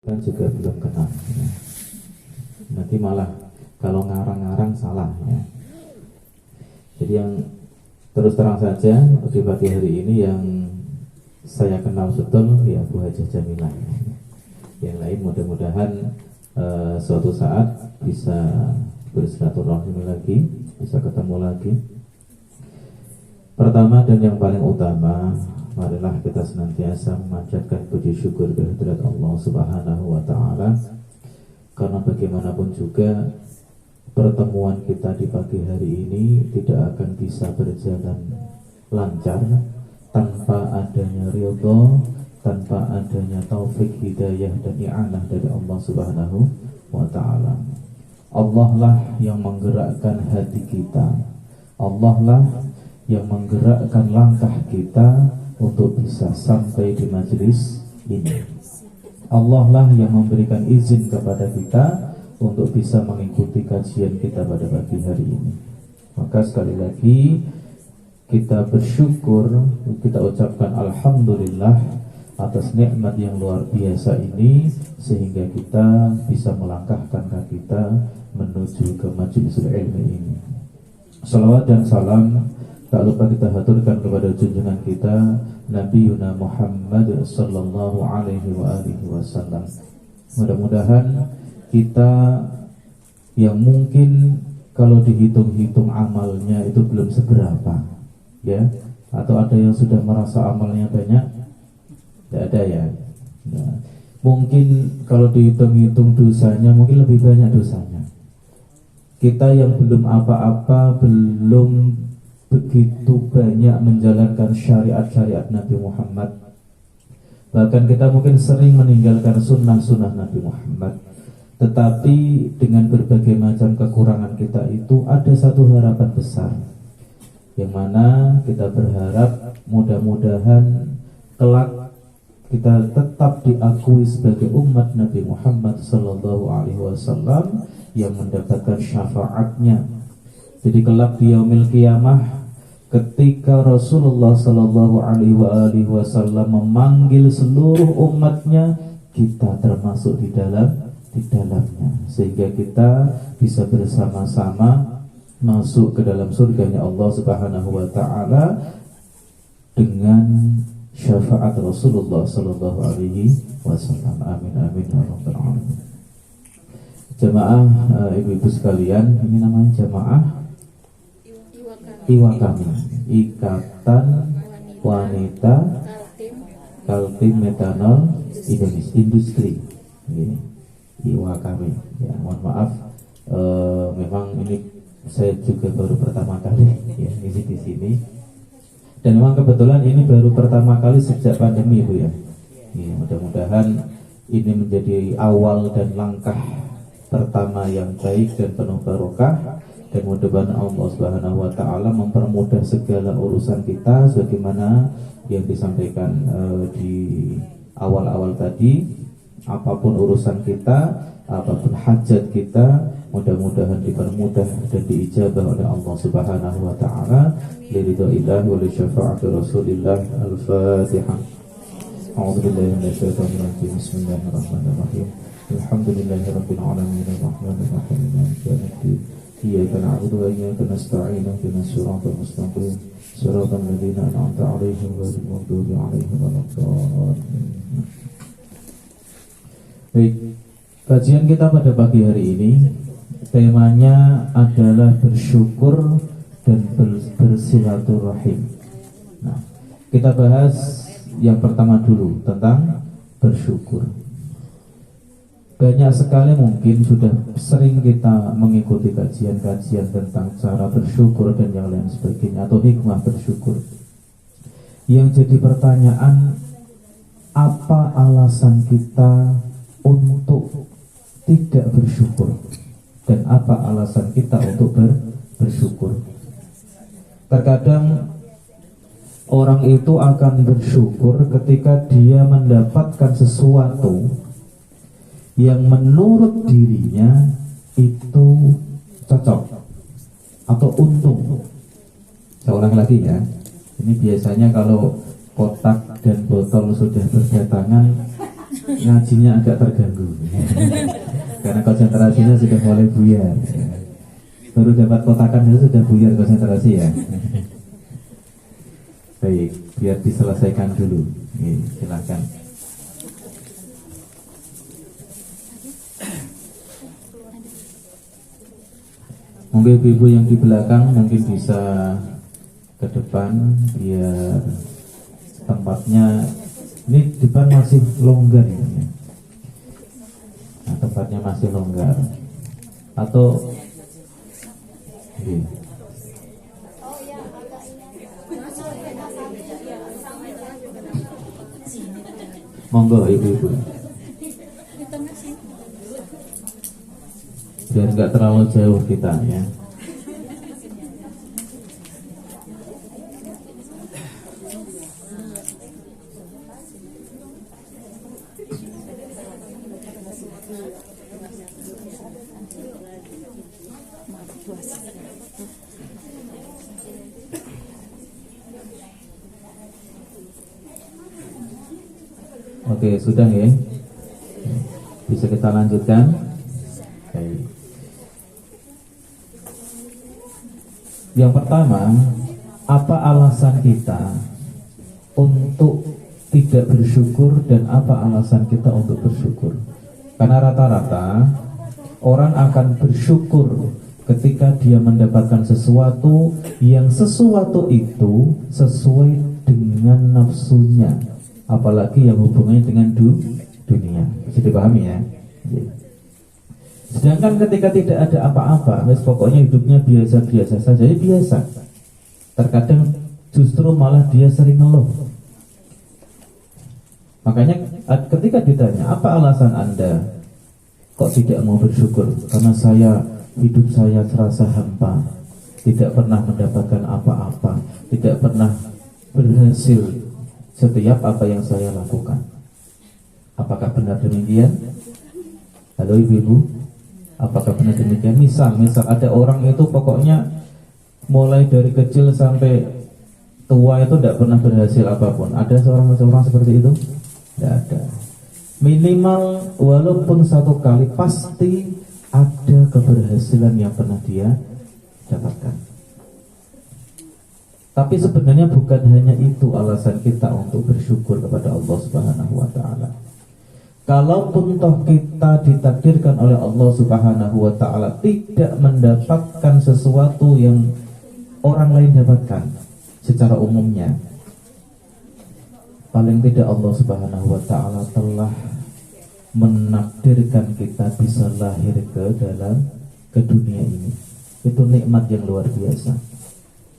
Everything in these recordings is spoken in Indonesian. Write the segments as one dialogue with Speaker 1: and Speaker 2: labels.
Speaker 1: kan juga belum kenal ya. Nanti malah kalau ngarang-ngarang salah ya. Jadi yang terus terang saja di pagi hari ini yang saya kenal betul ya Bu Hajah Jamilah ya. Yang lain mudah-mudahan suatu saat bisa bersilaturahmi lagi, bisa ketemu lagi. Pertama dan yang paling utama, marilah kita senantiasa memanjatkan puji syukur kehadirat Allah Subhanahu wa Ta'ala, karena bagaimanapun juga pertemuan kita di pagi hari ini tidak akan bisa berjalan lancar tanpa adanya ridho, tanpa adanya taufik, hidayah dan i'anah dari Allah Subhanahu wa Ta'ala. Allah lah yang menggerakkan hati kita, Allah lah yang menggerakkan langkah kita untuk bisa sampai di majelis ini. Allah lah yang memberikan izin kepada kita untuk bisa mengikuti kajian kita pada pagi hari ini. Maka sekali lagi kita bersyukur, kita ucapkan alhamdulillah atas nikmat yang luar biasa ini, sehingga kita bisa melangkahkan kaki kita menuju ke majlisul ilmi ini. Salawat dan salam tak lupa kita haturkan kepada junjungan kita Nabi Muhammad sallallahu alaihi wasallam. Mudah-mudahan kita yang mungkin kalau dihitung-hitung amalnya itu belum seberapa, ya, atau ada yang sudah merasa amalnya banyak, tidak ada ya. Nah, mungkin kalau dihitung-hitung dosanya mungkin lebih banyak dosanya. Kita yang belum apa-apa, belum begitu banyak menjalankan syariat-syariat Nabi Muhammad, bahkan kita mungkin sering meninggalkan sunnah-sunnah Nabi Muhammad. Tetapi dengan berbagai macam kekurangan kita itu ada satu harapan besar, yang mana kita berharap mudah-mudahan kelak kita tetap diakui sebagai umat Nabi Muhammad sallallahu alaihi wasallam yang mendapatkan syafaatnya. Jadi kelak di yaumil qiyamah, ketika Rasulullah sallallahu alaihi wasallam memanggil seluruh umatnya, kita termasuk di dalamnya, sehingga kita bisa bersama-sama masuk ke dalam surganya Allah Subhanahu wa Ta'ala dengan syafaat Rasulullah sallallahu alaihi wasallam. Amin amin ya rabbal alamin. Jamaah ibu-ibu sekalian, ini namanya jamaah Iwakami, Ikatan Wanita Kaltim Metanol Indonesia Industri. Iwakami. Ya, mohon maaf, memang ini saya juga baru pertama kali ya ngisi di sini. Dan memang kebetulan ini baru pertama kali sejak pandemi, Bu ya. Ya, mudah-mudahan ini menjadi awal dan langkah pertama yang baik dan penuh barokah, dan mudah-mudahan Allah Subhanahu wa Ta'ala mempermudah segala urusan kita sebagaimana yang disampaikan di awal-awal tadi. Apapun urusan kita, apapun hajat kita, mudah-mudahan dipermudah dan diijabah oleh Allah Subhanahu wa Ta'ala. Liridha'illah wa li syafa'ati Rasulillah. Al-Fatihah. A'udzu billahi minasy syaithanir rajim. Bismillahirrahmanirrahim. Alhamdulillahirabbil alamin arrahmanir rahim maliki yaumiddin. Iyyaka na'budu wa iyyaka nasta'in ihdinas siratal mustaqim siratal ladzina an'amta 'alaihim ghairil maghdubi 'alaihim waladdallin. Baik, kajian kita pada pagi hari ini temanya adalah bersyukur dan bersilaturahim. Nah, kita bahas yang pertama dulu tentang bersyukur. Banyak sekali mungkin sudah sering kita mengikuti kajian-kajian tentang cara bersyukur dan yang lain sebagainya, atau hikmah bersyukur. Yang jadi pertanyaan, apa alasan kita untuk tidak bersyukur, dan apa alasan kita untuk bersyukur? Terkadang orang itu akan bersyukur ketika dia mendapatkan sesuatu yang menurut dirinya itu cocok atau untung. Saya ulang lagi ya, ini biasanya kalau kotak dan botol sudah berdatangan, ngajinya agak terganggu karena konsentrasinya sudah mulai buyar. Baru dapat kotakan itu sudah buyar konsentrasi ya. Baik, biar diselesaikan dulu. Silakan. Mungkin ibu yang di belakang mungkin bisa ke depan biar tempatnya ini depan masih longgar ya. Nah, tempatnya masih longgar. Atau monggo ibu-ibu. Biar nggak terlalu jauh kita ya. Oke, sudah ya. Bisa kita lanjutkan. Oke. Yang pertama, apa alasan kita untuk tidak bersyukur dan apa alasan kita untuk bersyukur? Karena rata-rata orang akan bersyukur ketika dia mendapatkan sesuatu yang sesuatu itu sesuai dengan nafsunya, apalagi yang hubungannya dengan dunia. Bisa dipahami ya? Sedangkan ketika tidak ada apa-apa, pokoknya hidupnya biasa-biasa saja, ya biasa. Terkadang justru malah dia sering ngeluh. Makanya ketika ditanya, apa alasan Anda kok tidak mau bersyukur? Karena hidup saya terasa hampa, tidak pernah mendapatkan apa-apa, tidak pernah berhasil setiap apa yang saya lakukan. Apakah benar demikian? Halo ibu-ibu, apakah benar demikian? Misal ada orang itu pokoknya mulai dari kecil sampai tua itu tidak pernah berhasil apapun. Ada seorang seperti itu? Tidak ada. Minimal walaupun satu kali pasti ada keberhasilan yang pernah dia dapatkan. Tapi sebenarnya bukan hanya itu alasan kita untuk bersyukur kepada Allah Subhanahu wa taala. Kalaupun toh kita ditakdirkan oleh Allah Subhanahu wa taala tidak mendapatkan sesuatu yang orang lain dapatkan secara umumnya, paling tidak Allah Subhanahu wa taala telah menakdirkan kita bisa lahir ke dunia ini. Itu nikmat yang luar biasa.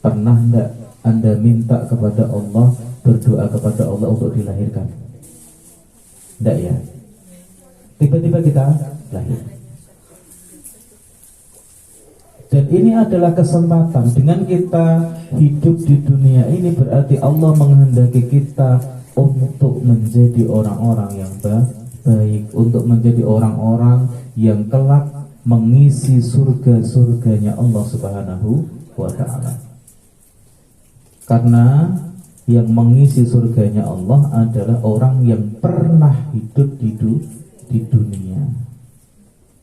Speaker 1: Pernah enggak Anda minta kepada Allah, berdoa kepada Allah untuk dilahirkan? Enggak ya? Tiba-tiba kita lahir. Dan ini adalah kesempatan. Dengan kita hidup di dunia ini berarti Allah menghendaki kita untuk menjadi orang-orang yang baik, untuk menjadi orang-orang yang kelak mengisi surga-surganya Allah Subhanahu wa ta'ala. Karena yang mengisi surganya Allah adalah orang yang pernah hidup di dunia.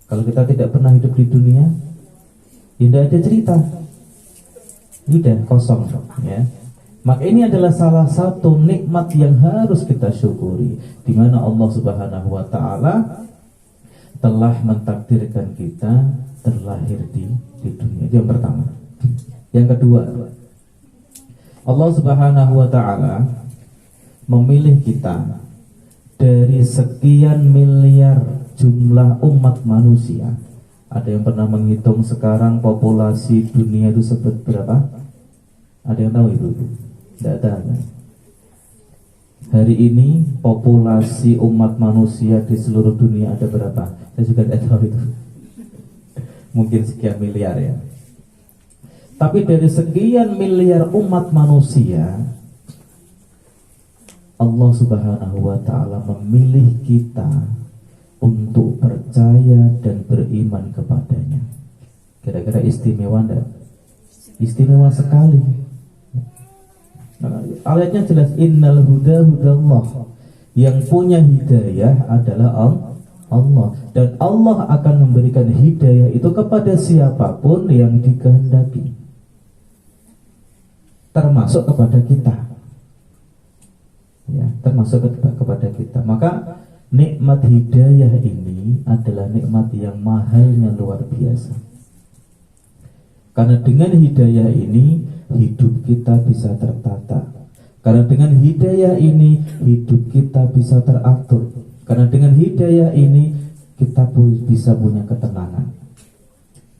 Speaker 1: Kalau kita tidak pernah hidup di dunia, tidak ada cerita, tidak, kosong ya. Maka ini adalah salah satu nikmat yang harus kita syukuri, di mana Allah Subhanahu wa ta'ala telah mentakdirkan kita terlahir di dunia. Itu yang pertama. Yang kedua, Allah Subhanahu wa ta'ala memilih kita dari sekian miliar jumlah umat manusia. Ada yang pernah menghitung sekarang populasi dunia itu berapa? Ada yang tahu itu? Tidak tahu. Hari ini populasi umat manusia di seluruh dunia ada berapa? Saya juga tidak tahu itu. Mungkin sekian miliar ya. Tapi dari sekian miliar umat manusia, Allah Subhanahu wa ta'ala memilih kita untuk percaya dan beriman kepadanya. Kira-kira istimewa enggak? Istimewa sekali. Ayatnya jelas, innal huda hudallah. Yang punya hidayah adalah Allah, dan Allah akan memberikan hidayah itu kepada siapapun yang dikehendaki, termasuk kepada kita, ya, termasuk kepada kita. Maka nikmat hidayah ini adalah nikmat yang mahalnya luar biasa. Karena dengan hidayah ini hidup kita bisa tertata. Karena dengan hidayah ini hidup kita bisa teratur. Karena dengan hidayah ini kita bisa punya ketenangan.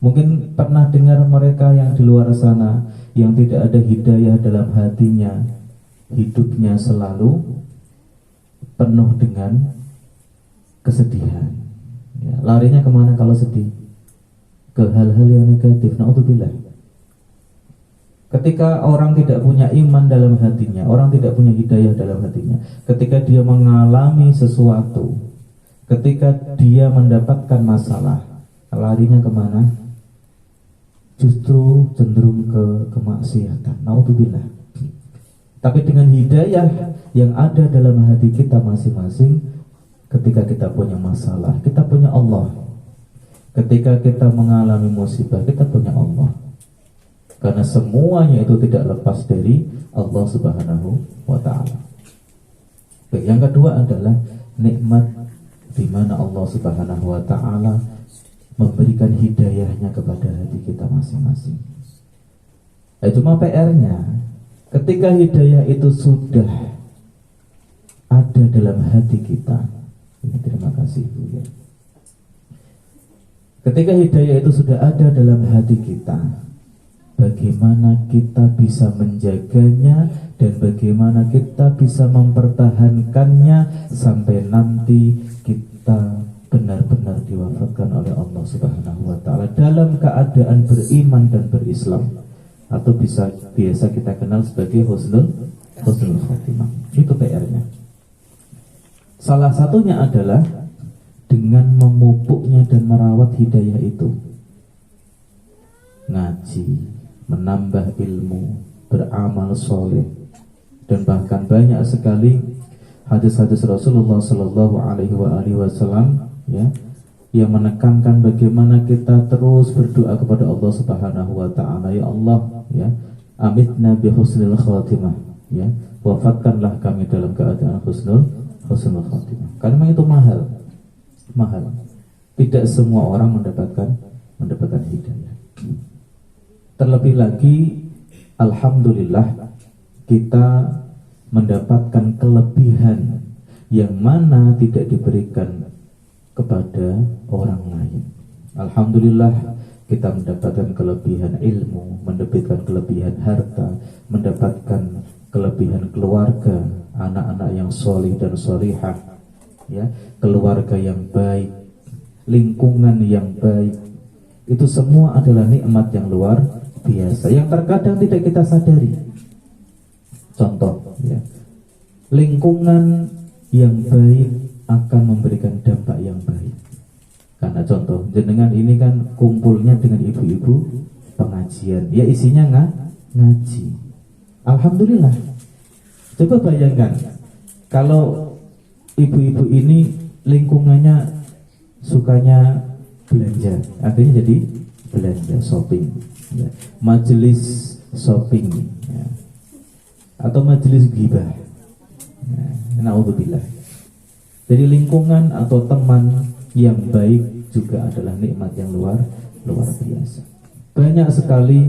Speaker 1: Mungkin pernah dengar mereka yang di luar sana yang tidak ada hidayah dalam hatinya, hidupnya selalu penuh dengan kesedihan. Ya, larinya kemana kalau sedih? Ke hal-hal yang negatif. Na'udzubillah. Ketika orang tidak punya iman dalam hatinya, orang tidak punya hidayah dalam hatinya, ketika dia mengalami sesuatu, ketika dia mendapatkan masalah, larinya kemana? Justru cenderung ke kemaksiatan. Na'udzubillah. Tapi dengan hidayah yang ada dalam hati kita masing-masing, ketika kita punya masalah, kita punya Allah. Ketika kita mengalami musibah, kita punya Allah. Karena semuanya itu tidak lepas dari Allah Subhanahu wa ta'ala. Yang kedua adalah nikmat di mana Allah Subhanahu wa ta'ala memberikan hidayahnya kepada hati kita masing-masing. Cuma PR-nya, ketika hidayah itu sudah ada dalam hati kita. Ini terima kasih Bu ya. Ketika hidayah itu sudah ada dalam hati kita, bagaimana kita bisa menjaganya dan bagaimana kita bisa mempertahankannya sampai nanti kita benar-benar diwafatkan oleh Allah Subhanahu wa ta'ala dalam keadaan beriman dan berislam, atau biasa kita kenal sebagai husnul khatimah. Itu PR-nya. Salah satunya adalah dengan memupuknya dan merawat hidayah itu. Ngaji, menambah ilmu, beramal soleh, dan bahkan banyak sekali hadis-hadis Rasulullah Sallallahu Alaihi Wasallam ya, yang menekankan bagaimana kita terus berdoa kepada Allah Subhanahu Wa Taala. Ya Allah, ya, amitna bi husnil khatimah, ya, wafatkanlah kami dalam keadaan husnul khatimah. Karena itu mahal. Tidak semua orang mendapatkan hidayah. Terlebih lagi, alhamdulillah kita mendapatkan kelebihan yang mana tidak diberikan kepada orang lain. Alhamdulillah kita mendapatkan kelebihan ilmu, mendapatkan kelebihan harta, mendapatkan kelebihan keluarga, anak-anak yang solih dan solihah, ya, keluarga yang baik, lingkungan yang baik. Itu semua adalah nikmat yang luar biasa yang terkadang tidak kita sadari. Contoh, ya, lingkungan yang baik akan memberikan dampak yang baik. Karena contoh, jenengan ini kan kumpulnya dengan ibu-ibu pengajian, ya isinya ngaji. Alhamdulillah. Coba bayangkan kalau ibu-ibu ini lingkungannya sukanya belanja, akhirnya jadi belanja shopping, ya, majelis shopping, ya, atau majelis ghibah. Na'udzubillah. Jadi lingkungan atau teman yang baik juga adalah nikmat yang luar biasa. Banyak sekali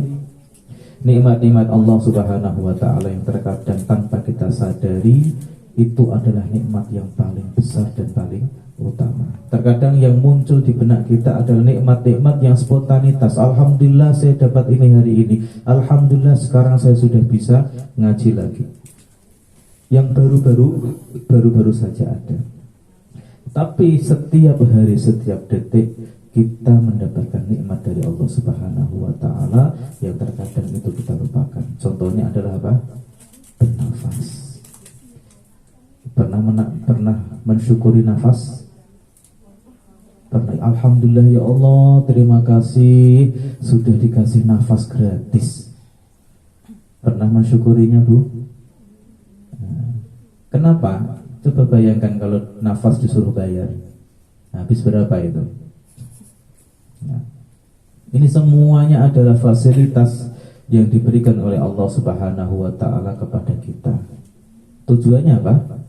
Speaker 1: nikmat-nikmat Allah Subhanahu wa ta'ala yang terkadang tanpa kita sadari itu adalah nikmat yang paling besar dan paling utama. Terkadang yang muncul di benak kita adalah nikmat-nikmat yang spontanitas. Alhamdulillah saya dapat ini hari ini. Alhamdulillah sekarang saya sudah bisa ngaji lagi. Yang baru-baru saja ada. Tapi setiap hari, setiap detik kita mendapatkan nikmat dari Allah Subhanahu wa ta'ala yang terkadang itu kita lupakan. Contohnya adalah apa? Bernafas. Pernah mensyukuri nafas? Pernah? Alhamdulillah ya Allah, terima kasih sudah dikasih nafas gratis. Pernah mensyukurinya Bu? Kenapa? Coba bayangkan kalau nafas disuruh bayar, habis berapa itu? Nah, ini semuanya adalah fasilitas yang diberikan oleh Allah Subhanahu wa taala kepada kita. Tujuannya apa?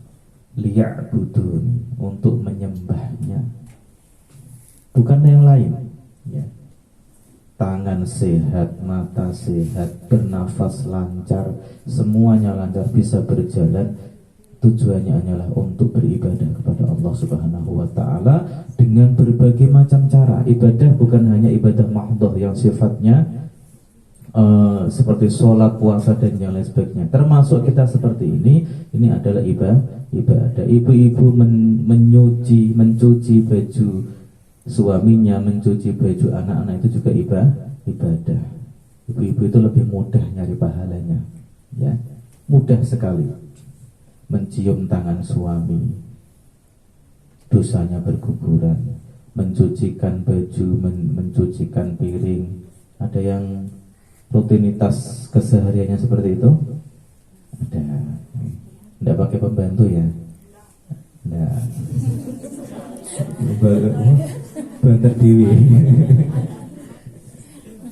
Speaker 1: Liya'budun, untuk menyembahnya. Bukan yang lain, ya. Tangan sehat, mata sehat, bernafas lancar, semuanya lancar, bisa berjalan. Tujuannya hanyalah untuk beribadah kepada Allah Subhanahu wa taala dengan berbagai macam cara. Ibadah bukan hanya ibadah mahdhah yang sifatnya seperti sholat, puasa dan yang lain sebagainya. Termasuk kita seperti ini adalah ibadah. Ibu-ibu mencuci baju suaminya, mencuci baju anak-anak itu juga ibadah. Ibu-ibu itu lebih mudah nyari pahalanya, ya, mudah sekali. Mencium tangan suami, dosanya berguguran. Mencucikan baju, mencucikan piring. Ada yang rutinitas kesehariannya seperti itu? Ada. Tidak pakai pembantu ya? Tidak. Banter dewi.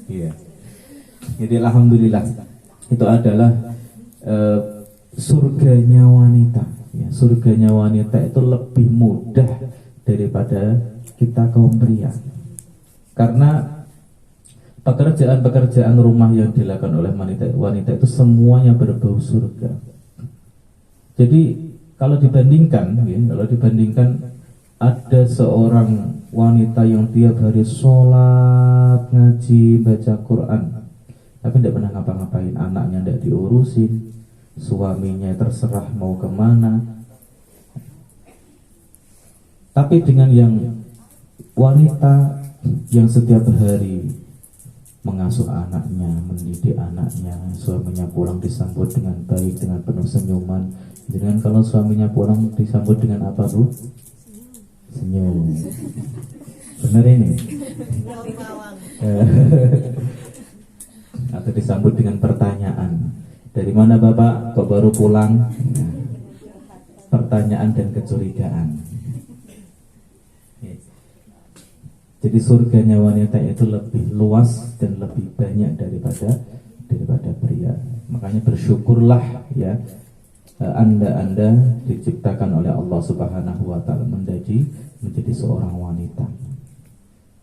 Speaker 1: Iya. Jadi alhamdulillah itu adalah surganya wanita, ya. Surganya wanita itu lebih mudah daripada kita kaum pria, karena pekerjaan-pekerjaan rumah yang dilakukan oleh wanita itu semuanya berbau surga. Jadi kalau dibandingkan ada seorang wanita yang tiap hari sholat, ngaji, baca Quran, tapi tidak pernah ngapa-ngapain, anaknya tidak diurusin, suaminya terserah mau kemana. Tapi dengan yang wanita yang setiap hari mengasuh anaknya, mendidik anaknya, suaminya pulang disambut dengan baik, dengan penuh senyuman. Dengan kalau suaminya pulang disambut dengan apa, Bu? Senyum. Benar ini? Atau disambut dengan pertanyaan. Dari mana Bapak? Kok baru pulang? Pertanyaan dan kecurigaan. Jadi surganya wanita itu lebih luas dan lebih banyak daripada pria. Makanya bersyukurlah, ya, Anda diciptakan oleh Allah Subhanahu wa taala menjadi seorang wanita.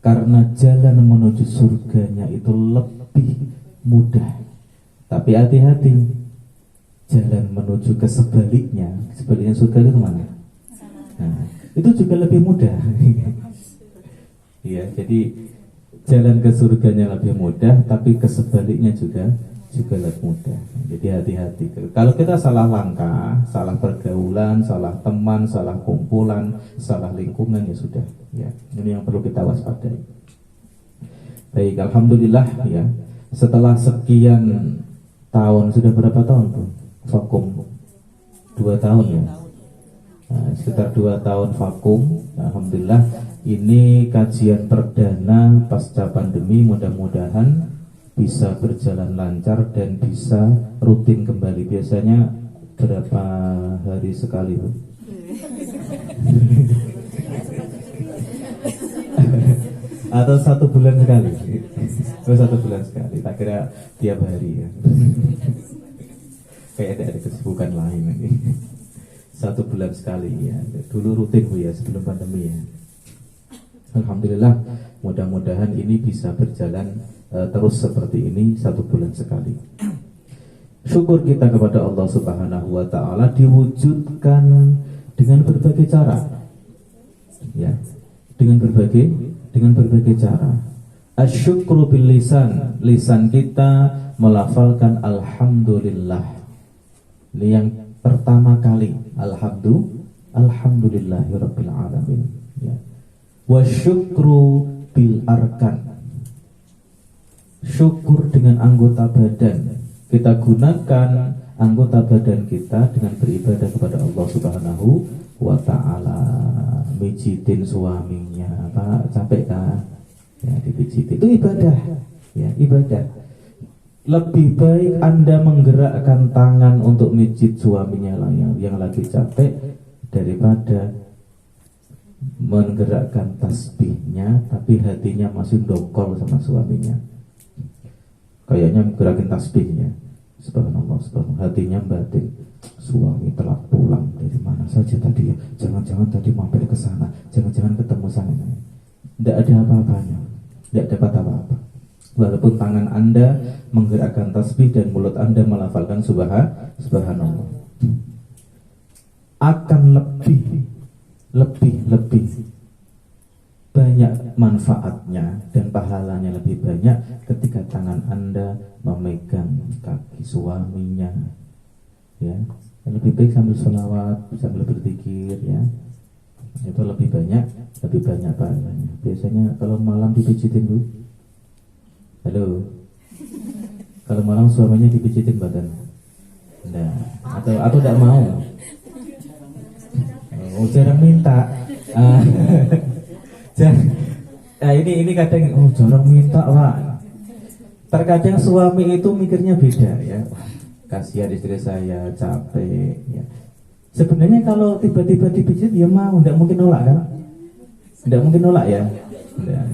Speaker 1: Karena jalan menuju surganya itu lebih mudah. Tapi hati-hati, jalan menuju ke sebaliknya surga itu kemana? Nah, itu juga lebih mudah. Ya, jadi jalan ke surganya lebih mudah, tapi ke sebaliknya juga lebih mudah. Jadi hati-hati. Kalau kita salah langkah, salah pergaulan, salah teman, salah kumpulan, salah lingkungan, ya sudah. Ya, ini yang perlu kita waspadai. Baik, alhamdulillah, ya. Setelah sekian tahun, sudah berapa tahun tuh vakum? 2 tahun ya. Nah, sekitar 2 tahun vakum. Alhamdulillah, ini kajian perdana pasca pandemi. Mudah-mudahan bisa berjalan lancar dan bisa rutin kembali. Biasanya berapa hari sekali, Bu? Atau 1 bulan sekali? 1 bulan sekali. Tak kira tiap hari ya. Kayak ada kesibukan lain lagi. 1 bulan sekali ya. Dulu rutin, Bu, ya, sebelum pandemi ya. Alhamdulillah, mudah-mudahan ini bisa berjalan terus seperti ini 1 bulan sekali. Syukur kita kepada Allah Subhanahu wa taala diwujudkan dengan berbagai cara. Ya. Dengan berbagai cara. Asyukru bil lisan, lisan kita melafalkan alhamdulillah. Ini yang pertama kali, alhamdulillahirabbil alamin, ya. Wasyukru bil arkan, syukur dengan anggota badan. Kita gunakan anggota badan kita dengan beribadah kepada Allah Subhanahu wa ta'ala. Mijitin suaminya, Pak, capek kan? Ya, dipijitin. Itu ibadah, ya, ibadah. Lebih baik Anda menggerakkan tangan untuk mijit suaminya yang lagi capek daripada menggerakkan tasbihnya tapi hatinya masih dongkol sama suaminya. Kayaknya gerakin tasbihnya, subhanallah, subhanallah, hatinya batin. Suami telah pulang dari mana saja tadi ya? Jangan-jangan tadi mampir ke sana, jangan-jangan ketemu sana. Tidak ada apa-apanya, tidak dapat apa-apa. Walaupun tangan Anda menggerakkan tasbih dan mulut Anda melafalkan subhanallah, akan lebih banyak manfaatnya dan pahalanya lebih banyak ketika tangan Anda memegang kaki suaminya, ya. Lebih baik sambil sholawat, sambil berzikir, ya. Itu lebih banyak pahalanya. Biasanya kalau malam dipijitin Bu. Halo. Kalau malam suaminya dipijitin badan. Nah, atau tidak mau. Oh, jarang minta. Ini kadang jarang minta, Pak. Terkadang suami itu mikirnya beda, ya. Kasihan istri saya, capek, ya. Sebenarnya kalau tiba-tiba dipijit ya mau, tidak mungkin nolak kan? Tidak mungkin nolak ya?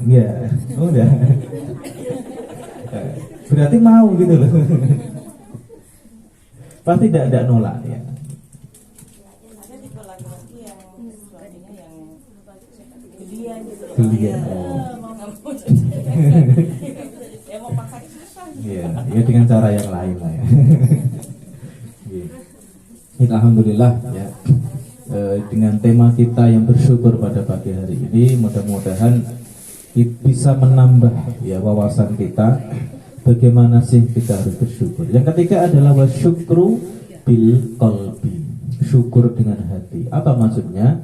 Speaker 1: Iya, udah. Berarti mau gitu loh. Pasti tidak nolak ya. Gelian. Ya dengan cara yang lain lah ya. Alhamdulillah ya. Dengan tema kita yang bersyukur pada pagi hari ini, mudah-mudahan bisa menambah ya wawasan kita bagaimana sih kita harus bersyukur. Yang ketiga adalah wasyukru bil qalbi, syukur dengan hati. Apa maksudnya?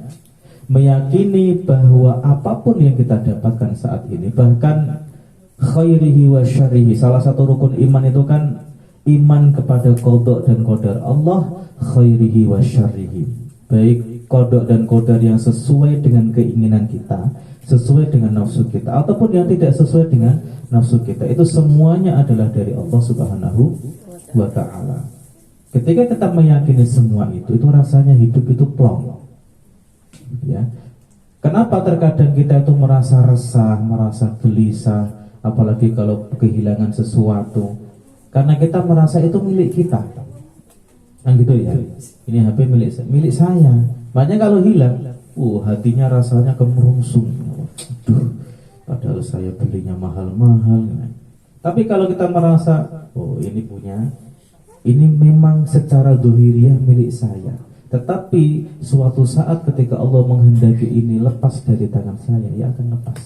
Speaker 1: Meyakini bahwa apapun yang kita dapatkan saat ini, bahkan khairihi wa syarrihi, salah satu rukun iman itu kan iman kepada qada dan qadar Allah, khairihi wa syarrihi, baik qada dan qadar yang sesuai dengan keinginan kita, sesuai dengan nafsu kita, ataupun yang tidak sesuai dengan nafsu kita, itu semuanya adalah dari Allah Subhanahu wa ta'ala. Ketika kita meyakini semua itu rasanya hidup itu plong, ya. Kenapa terkadang kita itu merasa resah, merasa gelisah, apalagi kalau kehilangan sesuatu? Karena kita merasa itu milik kita, kan gitu ya. Ini HP milik saya. Makanya kalau hilang, hatinya rasanya kemerungsung. Duh, padahal saya belinya mahal-mahal. Tapi kalau kita merasa, ini punya, ini memang secara dohiriah milik saya. Tetapi suatu saat ketika Allah menghendaki ini lepas dari tangan saya, ia akan lepas.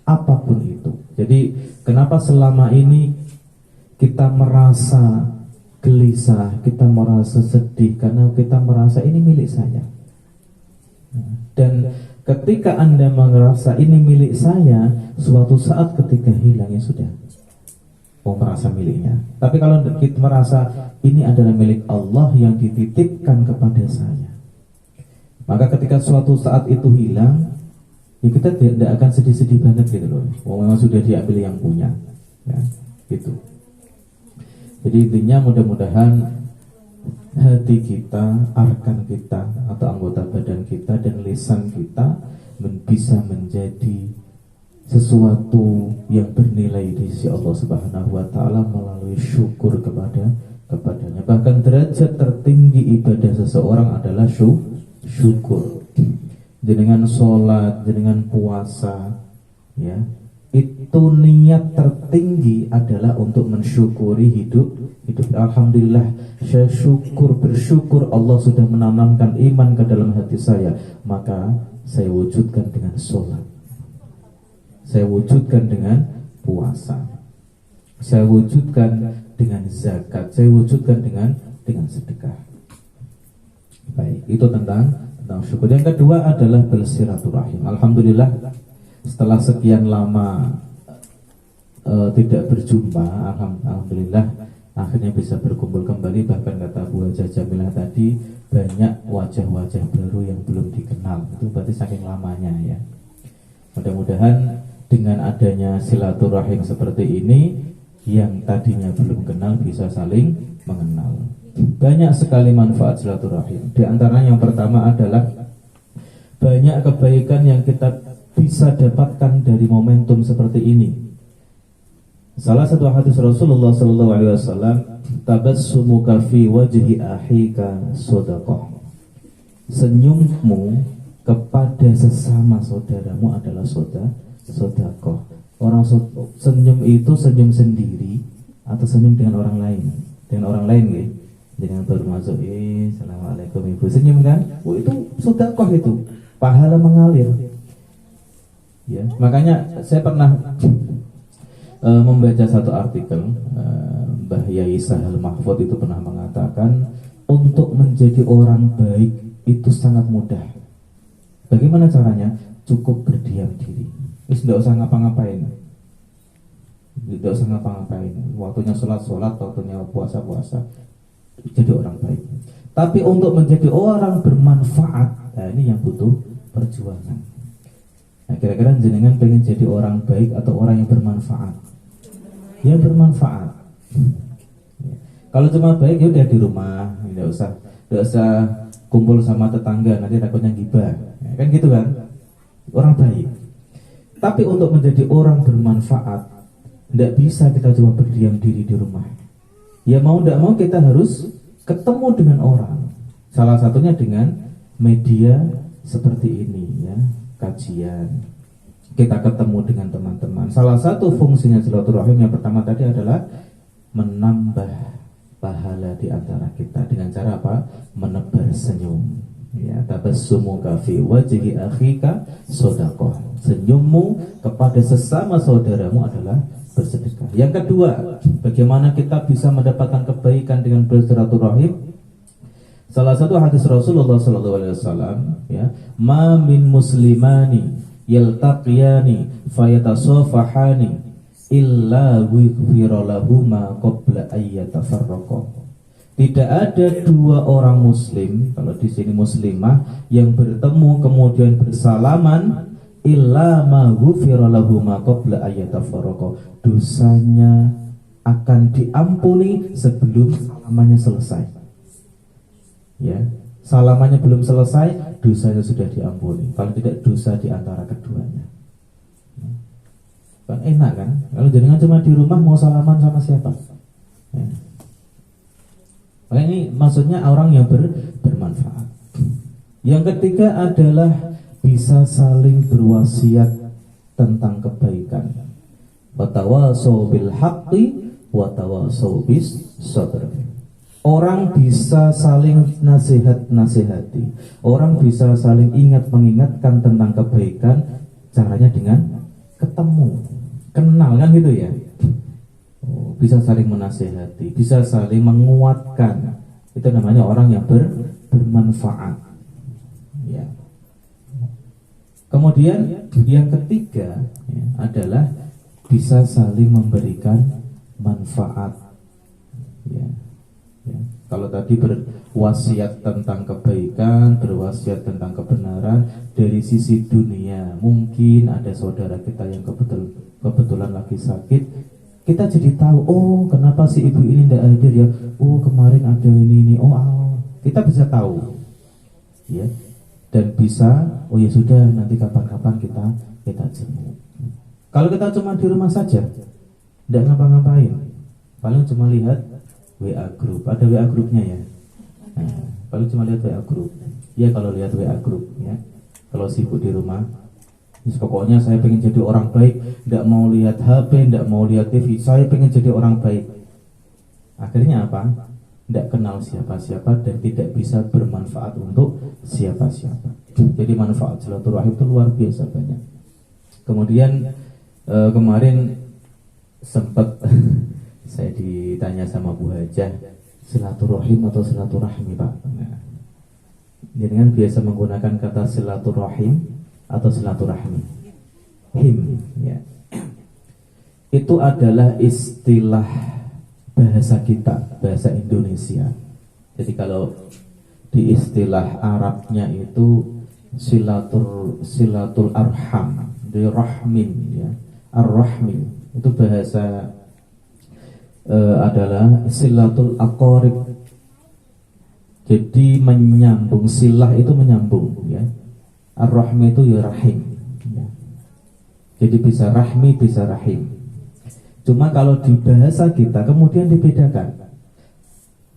Speaker 1: Apapun itu. Jadi kenapa selama ini kita merasa gelisah, kita merasa sedih, karena kita merasa ini milik saya. Dan ketika Anda merasa ini milik saya, suatu saat ketika hilang ya sudah, merasa miliknya. Tapi kalau kita merasa ini adalah milik Allah yang dititipkan kepada saya, maka ketika suatu saat itu hilang, ya kita tidak akan sedih-sedih banget gitu loh. Memang sudah diambil yang punya, ya, gitu. Jadi intinya mudah-mudahan hati kita, arkan kita atau anggota badan kita dan lisan kita bisa menjadi sesuatu yang bernilai di sisi Allah Subhanahu wa ta'ala melalui syukur kepadanya. Bahkan derajat tertinggi ibadah seseorang adalah syukur. Dengan sholat, dengan puasa, ya, itu niat tertinggi adalah untuk mensyukuri hidup. Alhamdulillah, saya bersyukur Allah sudah menanamkan iman ke dalam hati saya, maka saya wujudkan dengan sholat, saya wujudkan dengan puasa, saya wujudkan dengan zakat, saya wujudkan dengan sedekah. Baik, itu tentang syukur. Yang kedua adalah bersilaturahim. Alhamdulillah, setelah sekian lama tidak berjumpa, alhamdulillah akhirnya bisa berkumpul kembali. Bahkan kata Bu Hajah Jamilah tadi, banyak wajah-wajah baru yang belum dikenal. Itu berarti saking lamanya ya. Mudah-mudahan dengan adanya silaturahim seperti ini, yang tadinya belum kenal bisa saling mengenal. banyak sekali manfaat silaturahim. Di antaranya yang pertama adalah banyak kebaikan yang kita bisa dapatkan dari momentum seperti ini. Salah satu hadis Rasulullah sallallahu alaihi wasallam, tabassumuka fi wajhi akhika shadaqah. Senyummu kepada sesama saudaramu adalah sedekah. Orang senyum itu senyum sendiri atau senyum dengan orang lain. Dengan orang lain ya. Dengan baru masuk, assalamualaikum ibu, senyum kan? Oh, itu sedekah, itu pahala mengalir. Ya, makanya saya pernah membaca satu artikel, Mbah Yai Sahal Mahfud itu pernah mengatakan untuk menjadi orang baik itu sangat mudah. Bagaimana caranya? Cukup berdiam diri. Tidak usah ngapa-ngapain. Tidak usah ngapa-ngapain. Waktunya sholat, waktunya puasa. Jadi orang baik. Tapi untuk menjadi orang bermanfaat, nah ini yang butuh perjuangan. Nah, kira-kira jenengan pengen jadi orang baik atau orang yang bermanfaat? Ya, bermanfaat. Kalau cuma baik ya udah di rumah, tidak usah kumpul sama tetangga, nanti takutnya gibah. Ya, kan gitu kan? Orang baik. Tapi untuk menjadi orang bermanfaat, tidak bisa kita cuma berdiam diri di rumah. Ya mau tidak mau kita harus ketemu dengan orang. Salah satunya dengan media seperti ini ya, kajian. Kita ketemu dengan teman-teman. Salah satu fungsinya silaturahim yang pertama tadi adalah menambah pahala di antara kita dengan cara apa? Menebar senyum. Ya, tabassumuka fi wajhi akhika shadaqah. Senyummu kepada sesama saudaramu adalah bersedekah. Yang kedua, bagaimana kita bisa mendapatkan kebaikan dengan bersilaturahim? Salah satu hadis Rasulullah SAW, ya, ma min muslimani yaltaqiyani fayatasafahani illa ghufira lahuma qabla ayyatafarraqa. Tidak ada dua orang muslim, kalau di sini muslimah, yang bertemu kemudian bersalaman, illa ma ghufira lahuma qabla ayyatafarraqa. Dosanya akan diampuni sebelum salamannya selesai. Ya, salamannya belum selesai, dosanya sudah diampuni. Kalau tidak, dosa di antara keduanya. Kan enak kan? Kalau jenengan cuma di rumah mau salaman sama siapa? Ya. Maka ini maksudnya orang yang bermanfaat. Yang ketiga adalah bisa saling berwasiat tentang kebaikan. Watawasau bil haqqi watawasau bis sabr. Orang bisa saling nasihati. Orang bisa saling mengingatkan tentang kebaikan. Caranya dengan ketemu, kenal kan gitu ya. Bisa saling menasihati, bisa saling menguatkan. Itu namanya orang yang bermanfaat. Ya. Kemudian yang ketiga ya, adalah bisa saling memberikan manfaat. Ya. Ya. Kalau tadi berwasiat tentang kebaikan, berwasiat tentang kebenaran dari sisi dunia, mungkin ada saudara kita yang kebetulan lagi sakit. Kita jadi tahu, oh kenapa si ibu ini tidak hadir ya? Oh kemarin ada ini. Kita bisa tahu, ya. Dan bisa, oh ya sudah, nanti kapan-kapan kita jenguk. Kalau kita cuma di rumah saja, tidak ngapa-ngapain, paling cuma lihat WA group, ada WA grupnya ya. Nah, paling cuma lihat WA group. Ya kalau lihat WA group, ya. Kalau sibuk di rumah. Pokoknya saya pengen jadi orang baik, tidak mau lihat HP, tidak mau lihat TV, saya pengen jadi orang baik. Akhirnya apa? Tidak kenal siapa-siapa dan tidak bisa bermanfaat untuk siapa-siapa. Jadi manfaat silaturahim itu luar biasa banyak. Kemudian kemarin sempat saya ditanya sama Bu Hajah, silaturahim atau silaturahmi Pak? Nah, jadi kan biasa menggunakan kata silaturahim atau silaturahmi. Ya. Itu adalah istilah bahasa kita, bahasa Indonesia. Jadi kalau di istilah Arabnya itu silatul arham, di rahmin ya. Ar-rahmi itu bahasa adalah silatul aqarib Jadi menyambung, silah itu menyambung ya. Ar-rahmi itu ya rahim ya. Jadi bisa rahmi, bisa rahim. Cuma kalau di bahasa kita kemudian dibedakan.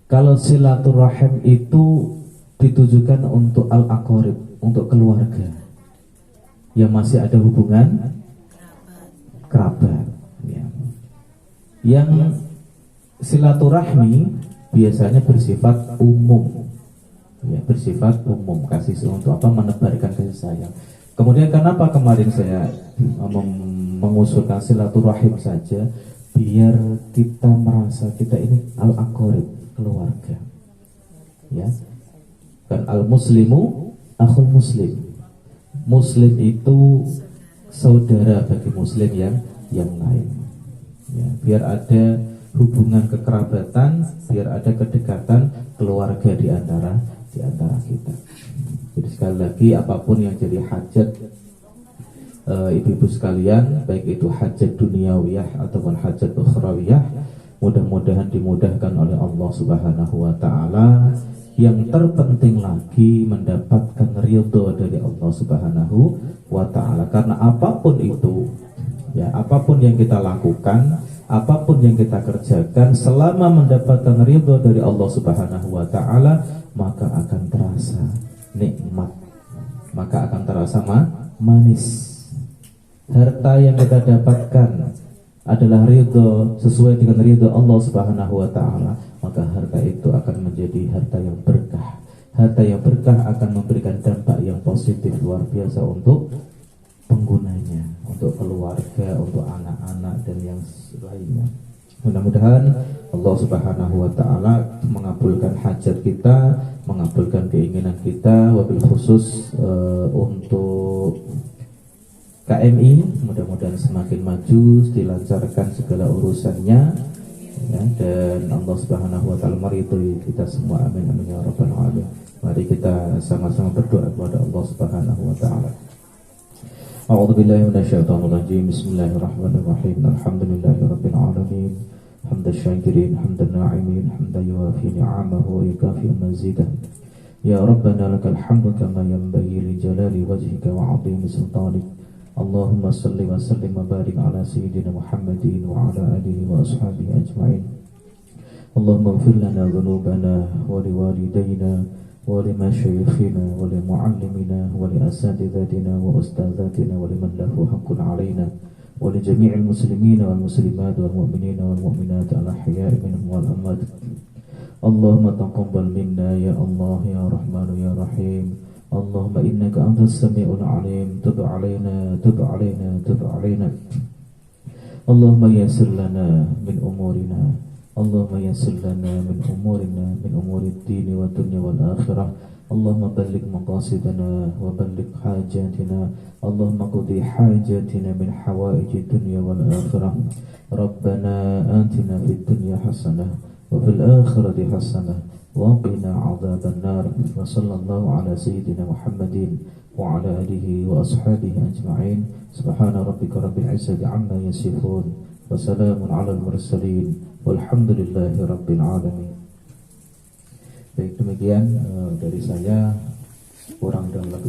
Speaker 1: Kalau silaturahim itu ditujukan untuk al-aqarib, untuk keluarga yang masih ada hubungan kerabat ya. Yang silaturahmi biasanya bersifat umum ya, bersifat umum, kasih untuk apa, menebarkan kasih sayang. Kemudian kenapa kemarin saya mengusulkan silaturahim saja, biar kita merasa kita ini al-aqarib, keluarga ya. Dan al-muslimu akhul muslim, muslim itu saudara bagi muslim yang lain ya. Biar ada hubungan kekerabatan, biar ada kedekatan keluarga di antara kita. Jadi sekali lagi, apapun yang jadi hajat ibu-ibu sekalian, baik itu hajat duniawiyah ataupun hajat ukhrawiyah, mudah-mudahan dimudahkan oleh Allah Subhanahu wa taala. Yang terpenting lagi mendapatkan ridho dari Allah Subhanahu wa taala. Karena apapun itu ya, apapun yang kita lakukan, apapun yang kita kerjakan, selama mendapatkan ridho dari Allah Subhanahu wa taala, maka akan terasa nikmat, maka akan terasa manis. Harta yang kita dapatkan adalah ridho, sesuai dengan ridho Allah Subhanahu wa taala, maka harta itu akan menjadi harta yang berkah. Harta yang berkah akan memberikan dampak yang positif luar biasa untuk penggunanya, untuk keluarga, untuk anak-anak dan yang lainnya. Mudah-mudahan Allah Subhanahu wa taala mengabulkan hajat kita, mengabulkan keinginan kita, wabil khusus untuk KMI, mudah-mudahan semakin maju, dilancarkan segala urusannya ya, dan Allah Subhanahu wa taala meridhoi kita semua, amin amin ya rabbal alamin. Mari kita sama-sama berdoa kepada Allah Subhanahu wa taala. A'udzu billahi minasyaitonir rajim. Bismillahirrahmanirrahim. Alhamdulillahirabbil alamin. Hamdan syakirin, hamdan na'imin, hamdan yuwafi ni'amahu wa yukafi mazidah. Ya Rabbana lakal hamdu kama yanbaghi li jalali wajhika wa 'azimi sultanik. Allahumma salli wa sallim wa barik ala sayyidina Muhammadin wa ala alihi wa ashabihi ajma'in. Allahumma ighfir lana dhunubana wa liwalidayna ولمشايخنا ولمعلمنا ولأساتذتنا وأستاذاتنا ولمن له حق علينا ولجميع المسلمين والمسلمات والمؤمنين والمؤمنات الأحياء منهم والأموات. اللهم تقبل منا يا الله يا رحمن يا رحيم. اللهم إنك أنت السميع العليم. تب علينا تب علينا تب علينا. اللهم يسر لنا من أمورنا. اللهم يسر لنا من أمورنا، من أمور الدين والدنيا والآخرة. اللهم بلغ مقاصدنا وبلغ حاجاتنا. اللهم قضي حاجاتنا من حوائج الدنيا والآخرة. ربنا آتنا في الدنيا حسنة وفي الآخرة حسنة وقنا عذاب النار. وصلى الله على سيدنا محمد وعلى آله وأصحابه أجمعين. سبحان ربك رب العزة عما يصفون وسلام على المرسلين walhamdulillahi rabbil alamin. Baik, demikian dari saya, kurang dan lebih